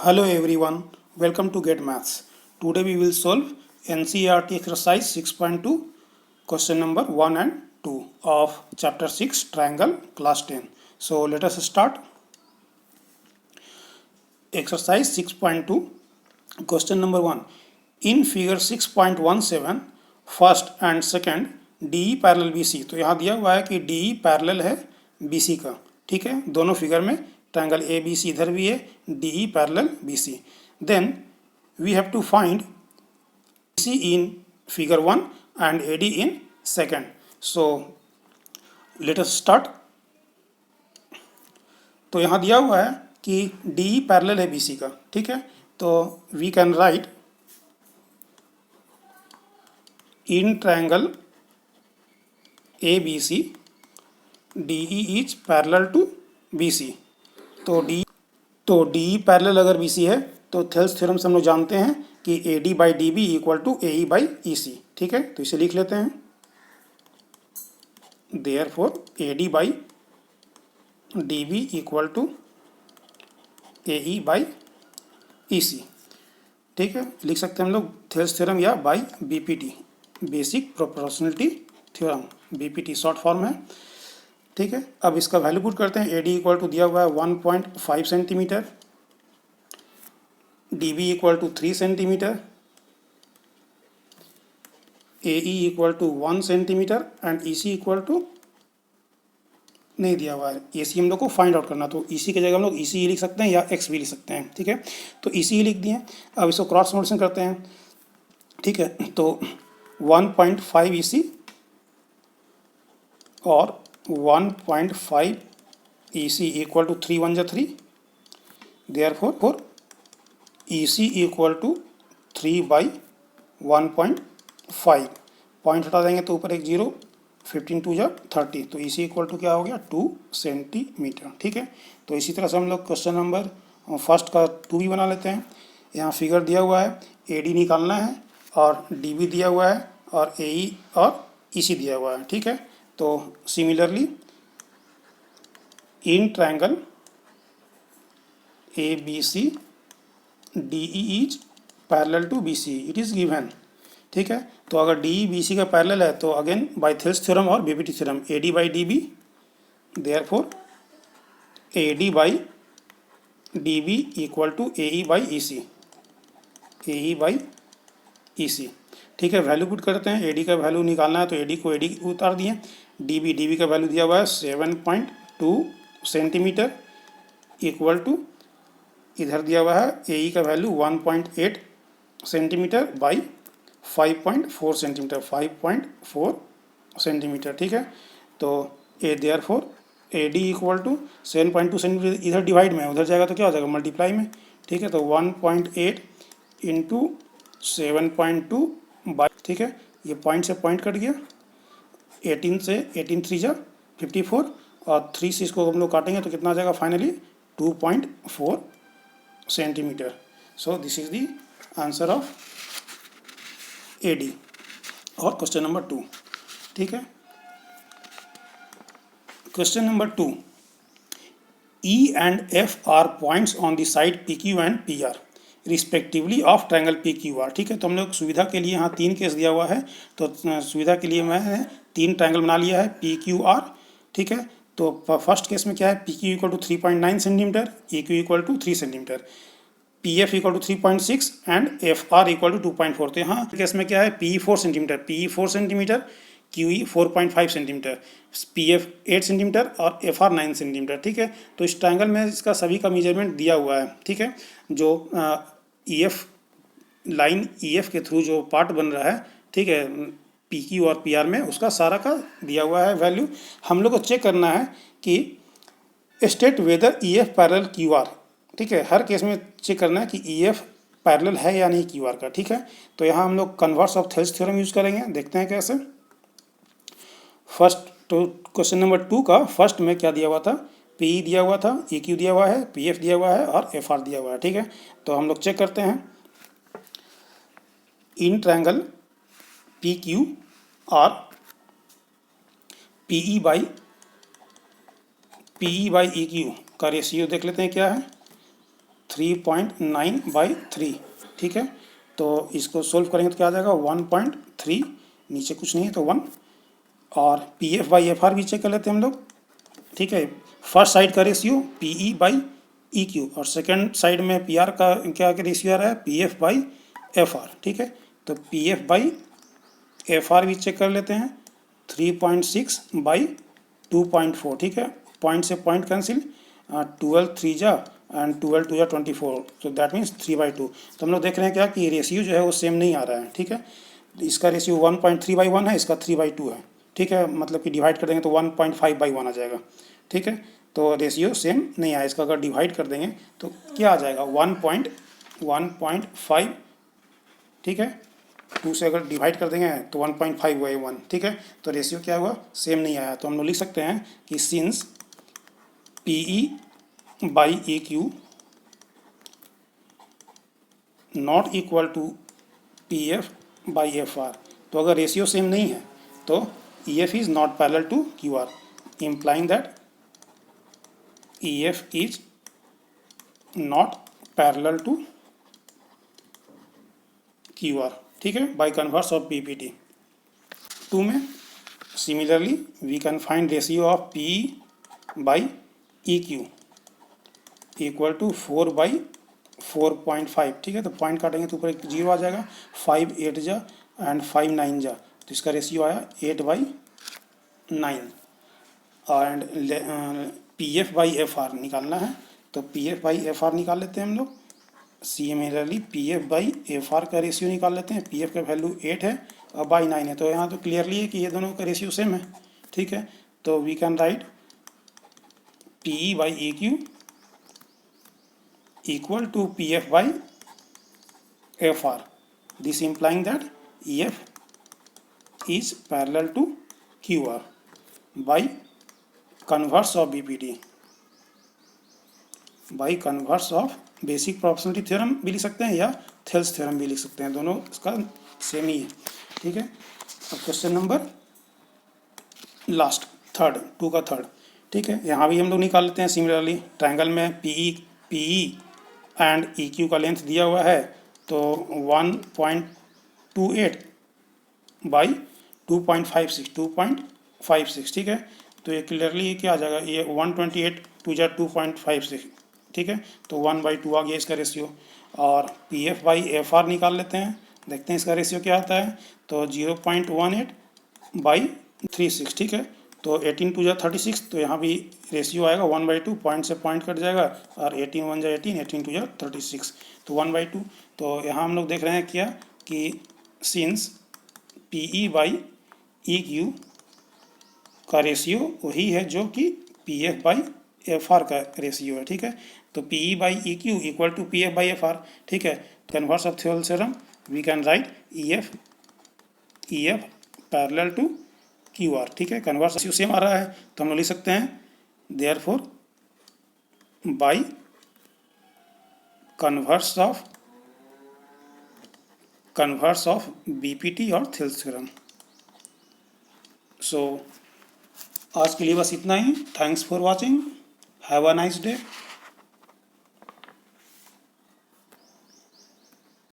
Hello everyone, welcome to Get Maths. Today we will solve NCERT exercise 6.2 question number 1 and 2 of chapter 6 triangle class 10. So let us start. Exercise 6.2 question number 1. In figure 6.17 first and second DE parallel BC. तो यहाँ दिया हुआ है कि DE parallel है BC का, ठीक है. दोनों फिगर में ट्रायंगल ABC इधर भी है, DE parallel BC. Then we have to find BC in figure 1 and AD in second. So let us start. तो यहाँ दिया हुआ है कि DE पैरेलल है BC का, ठीक है. तो we can write in triangle ABC DE is parallel to BC. तो DE पैरेलल अगर BC है तो थेल्स थ्योरम से हम लोग जानते हैं कि AD by DB equal to AE by EC, ठीक है. तो इसे लिख लेते हैं. Therefore AD by DB equal to AE by EC, ठीक है. लिख सकते हैं हम लोग थेल्स थ्योरम या by BPT, basic proportionality theorem. BPT short form है, ठीक है. अब इसका वैल्यू पुट करते हैं. AD इक्वल टू दिया हुआ है 1.5 centimetre, DB equal to 3 centimetre, AE equal to 1 centimetre and EC equal to नहीं दिया हुआ है. EC हम लोग को फाइंड आउट करना, तो EC की जगह हम लोग EC लिख सकते हैं या X भी लिख सकते हैं, ठीक है. तो EC लिख दिए. अब इसको क्रॉस मल्टीप्लिकेशन करते हैं, ठीक है. तो 1.5 EC और 1.5 EC इक्वल टू 3 1 जा 3. Therefore EC equal to 3 by 1.5. Point हटा देंगे तो ऊपर एक 0, 15 2 जा 30. तो EC इक्वल टू क्या हो गया 2 सेंटीमीटर, ठीक है. तो इसी तरह से हम लोग क्वेश्चन नंबर फर्स्ट का 2 भी बना लेते हैं. यहाँ फिगर दिया हुआ है, AD निकालना है और DB दिया हुआ है और AE और EC दिया हुआ है, ठीक है. तो similarly in triangle ABC DE is parallel to BC, it is given, ठीक है. तो अगर DE BC का पैरेलल है तो अगेन बाय थेल्स थ्योरम और BPT theorem AD by DB, therefore AD by DB equal to AE by EC, AE by EC, ठीक है. वैल्यू पुट करते हैं. AD का वैल्यू निकालना है तो AD को AD उतार दिए. DB का वैल्यू दिया हुआ है 7.2 सेंटीमीटर इक्वल टू इधर दिया हुआ है AE का value 1.8 centimetre by 5.4 centimetre, 5.4 centimetre, ठीक है. तो therefore AD equal to 7.2 centimetre इधर डिवाइड में, उधर जाएगा तो क्या हो जाएगा मल्टीप्लाई में, ठीक है. तो 1.8 इंटू 7.2 बाई, ठीक है. ये पॉइंट से पॉइंट कट गया. 18 से 18 3 जा 54 और 3 से इसको हम लोग काटेंगे तो कितना आ जाएगा finally 2.4 centimetre. So this is the answer of AD और क्वेश्चन नंबर 2, ठीक है. Question number 2. E and F are points on the side PQ and PR respectively of triangle PQR, ठीक है. तो हम लोग सुविधा के लिए यहाँ 3 केस दिया हुआ है, तो सुविधा के लिए मैं 3 ट्रायंगल बना लिया है PQR, ठीक है. तो फर्स्ट केस में क्या है, PQ equal to 3.9 centimetre, EQ equal to 3 centimetre, PF equal to 3.6 and FR equal to 2.4. तो यहाँ केस में क्या है, PE 4 centimetre, PE 4 centimetre, QE 4.5 centimetre, PF 8 centimetre और FR 9 सेंटीमीटर, ठीक है. तो इस ट्रायंगल में इसका सभी का मेजरमेंट दिया हुआ है, ठीक है. जो EF लाइन EF के थ्रू जो पार्ट बन रहा है, ठीक है, PQ और PR में, उसका सारा का दिया हुआ है वैल्यू. हम लोग को चेक करना है कि state whether EF parallel QR, ठीक है. हर केस में चेक करना है कि EF पैरेलल है या नहीं QR का, ठीक है. तो यहाँ हम लोग converse of Thales theorem use करेंगे. देखते हैं कैसे. फर्स्ट तो क्वेश्चन नंबर 2 का फर्स्ट में क्या दिया हुआ था, PE दिया हुआ था, EQ दिया हुआ है, PF दिया हुआ है और FR दिया हुआ है, ठीक है. तो हम लोग चेक करते हैं. इन ट्रायंगल PQ और PE बाई EQ का रेशियो देख लेते हैं क्या है. 3.9/3, ठीक है। तो इसको सोल्व करेंगे तो क्या आ जाएगा 1.3, नीचे कुछ नहीं है तो 1। और P F by F are भी चेक कर लेते हैं हम लोग, ठीक है। फर्स्ट साइड का ratio P E by E Q और सेकेंड साइड में पी आर का क्या रेशियो आ रहा है P F by F R, ठीक है। तो P F by F are भी चेक कर लेते हैं 3.6/2.4, ठीक है। पॉइंट से पॉइंट कैंसिल, 12 3 जा एंड 12 2 जा 24, तो दैट मीन्स 3/2। तो हम लोग देख रहे हैं क्या कि रेशियो जो है वो सेम नहीं आ रहा है, ठीक है। इसका रेशियो 1.3/1 है, इसका 3/2 है, ठीक है। मतलब कि डिवाइड कर देंगे तो 1.5/1 आ जाएगा, ठीक है। तो रेशियो सेम नहीं आया, इसका अगर डिवाइड कर देंगे तो क्या आ जाएगा 1.5, ठीक है। 2 से अगर डिवाइड कर देंगे तो 1.5 हुआ 1, ठीक है। तो रेशियो क्या हुआ सेम नहीं आया, तो हम लोग लिख सकते हैं कि since P E by E Q not equal to P F by F R, तो अगर रेशियो सेम नहीं है तो E F is not parallel to Q R, implying that E F is not parallel to Q R, ठीक है, by converse of P P T. 2 में similarly we can find ratio of P by E Q equal to 4/4.5, ठीक है। तो point काटेंगे तो ऊपर एक 0 आ जाएगा, 5 8 जा एंड 5 9 जा, तो इसका रेशियो आया 8/9। And P F by F are निकालना है, तो P F by F are निकाल लेते हैं हम लोग। Similarly P F by F R का रेशियो निकाल लेते हैं। पी एफ का वैल्यू 8 है और बाई 9 है, तो यहाँ तो क्लियरली है कि ये दोनों का रेशियो सेम है, ठीक है। तो we can write P E by A Q equal to PF by FR. This implying that EF is parallel to QR by converse of BPT. By converse of basic proportionality theorem भी लिख सकते हैं या Thales theorem भी लिख सकते हैं, दोनों इसका सेम ही है, ठीक है। अब क्वेश्चन नंबर लास्ट थर्ड, 2 का थर्ड, ठीक है। यहाँ भी हम लोग निकाल लेते हैं सिमिलरली। ट्रायंगल में पी एंड ई क्यू का लेंथ दिया हुआ है, तो 1.28 बाई 2.56, ठीक है। तो ये क्लियरली क्या आ जाएगा, ये 128 2 जा 2.56, ठीक है। तो 1/2 आ गया इसका रेशियो। और P F by F are निकाल लेते हैं, देखते हैं इसका रेशियो क्या आता है। तो 0.18/36, ठीक है। तो 18 2 जा 36, तो यहाँ भी रेशियो आएगा 1/2, पॉइंट से पॉइंट कट जाएगा, और 18 1 जा 18, 18 2 जा 36, तो 1/2। तो यहाँ हम लोग देख रहे हैं क्या कि since P E by E Q का रेशियो वही है जो कि P F by F R का रेशियो है, ठीक है। तो P E by E Q equal to P F by F R, ठीक है। Converse of Thevenin theorem we can write E F parallel to Q R, ठीक है। Converse ratio same आ रहा है, तो हम लोग लिख सकते हैं therefore by converse of BPT और थेल्स थ्योरम। सो आज के लिए बस इतना ही। Thanks for watching, have a nice day.